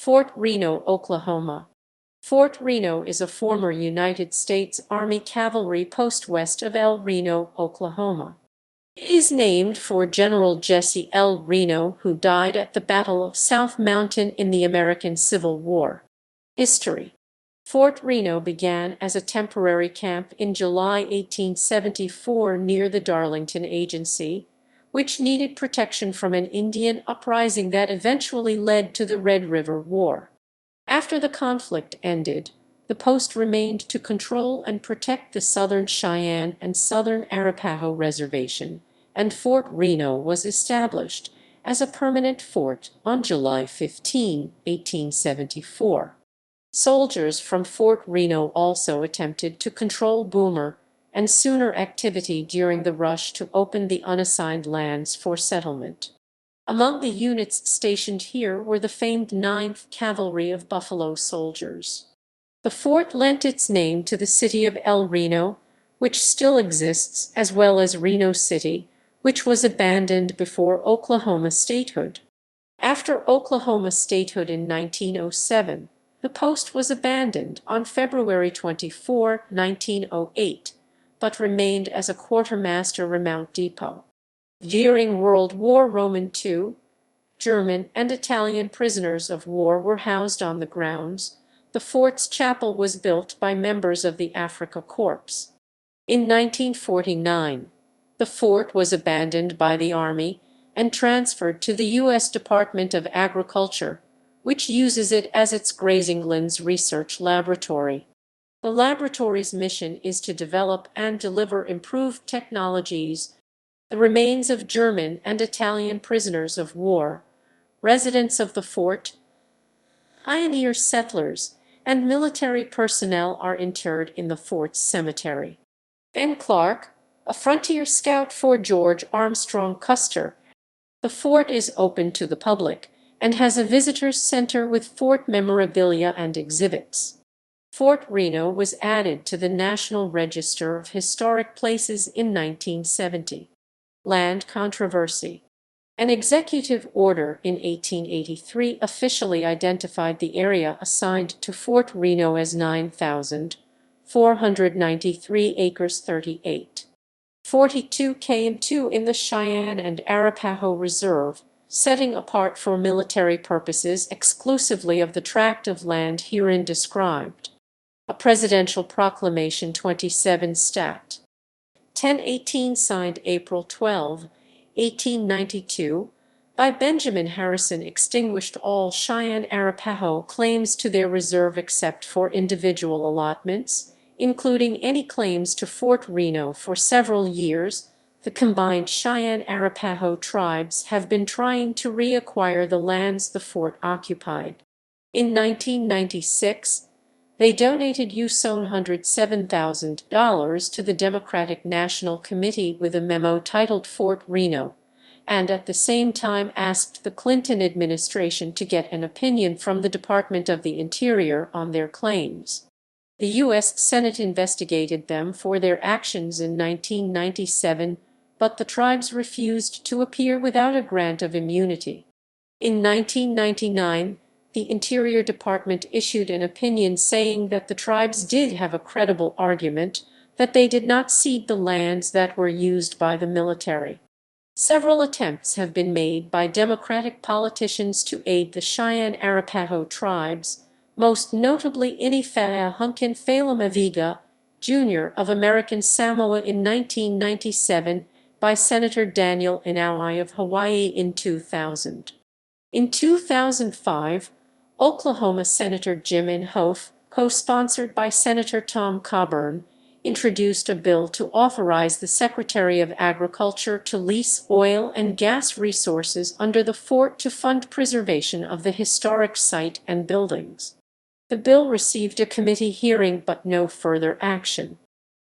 Fort Reno, Oklahoma. Fort Reno is a former United States Army cavalry post west of El Reno, Oklahoma. It is named for General Jesse L. Reno, who died at the Battle of South Mountain in the American Civil War. History. Fort Reno began as a temporary camp in July 1874 near the Darlington Agency, which needed protection from an Indian uprising that eventually led to the Red River War. After the conflict ended, the post remained to control and protect the Southern Cheyenne and Southern Arapaho Reservation, and Fort Reno was established as a permanent fort on July 15, 1874. Soldiers from Fort Reno also attempted to control Boomer and Sooner activity during the rush to open the unassigned lands for settlement. Among the units stationed here were the famed 9th Cavalry of Buffalo Soldiers. The fort lent its name to the city of El Reno, which still exists, as well as Reno City, which was abandoned before Oklahoma statehood. After Oklahoma statehood in 1907, the post was abandoned on February 24, 1908, but remained as a quartermaster remount depot. During World War II, German and Italian prisoners of war were housed on the grounds. The fort's chapel was built by members of the Afrika Korps. In 1949, the fort was abandoned by the Army and transferred to the U.S. Department of Agriculture, which uses it as its grazing lands research laboratory. The laboratory's mission is to develop and deliver improved technologies. The remains of German and Italian prisoners of war, residents of the fort, pioneer settlers, and military personnel are interred in the fort's cemetery. Ben Clark, a frontier scout for George Armstrong Custer. The fort is open to the public and has a visitors center with fort memorabilia and exhibits. Fort Reno was added to the National Register of Historic Places in 1970. Land controversy. An executive order in 1883 officially identified the area assigned to Fort Reno as 9,493 acres 38.42 km2 in the Cheyenne and Arapaho Reserve, setting apart for military purposes exclusively of the tract of land herein described. A presidential proclamation 27 Stat. 1018 signed April 12, 1892, by Benjamin Harrison extinguished all Cheyenne Arapaho claims to their reserve except for individual allotments, including any claims to Fort Reno. For several years, the combined Cheyenne Arapaho tribes have been trying to reacquire the lands the fort occupied. In 1996, they donated $107,000 to the Democratic National Committee with a memo titled Fort Reno, and at the same time asked the Clinton administration to get an opinion from the Department of the Interior on their claims. The U.S. Senate investigated them for their actions in 1997, but the tribes refused to appear without a grant of immunity. In 1999, the Interior Department issued an opinion saying that the tribes did have a credible argument that they did not cede the lands that were used by the military. Several attempts have been made by Democratic politicians to aid the Cheyenne Arapaho tribes, most notably Inifahunkin Falamaviga, Jr. of American Samoa in 1997 by Senator Daniel Inouye of Hawaii in 2000. In 2005, Oklahoma Senator Jim Inhofe, co-sponsored by Senator Tom Coburn, introduced a bill to authorize the Secretary of Agriculture to lease oil and gas resources under the fort to fund preservation of the historic site and buildings. The bill received a committee hearing but no further action.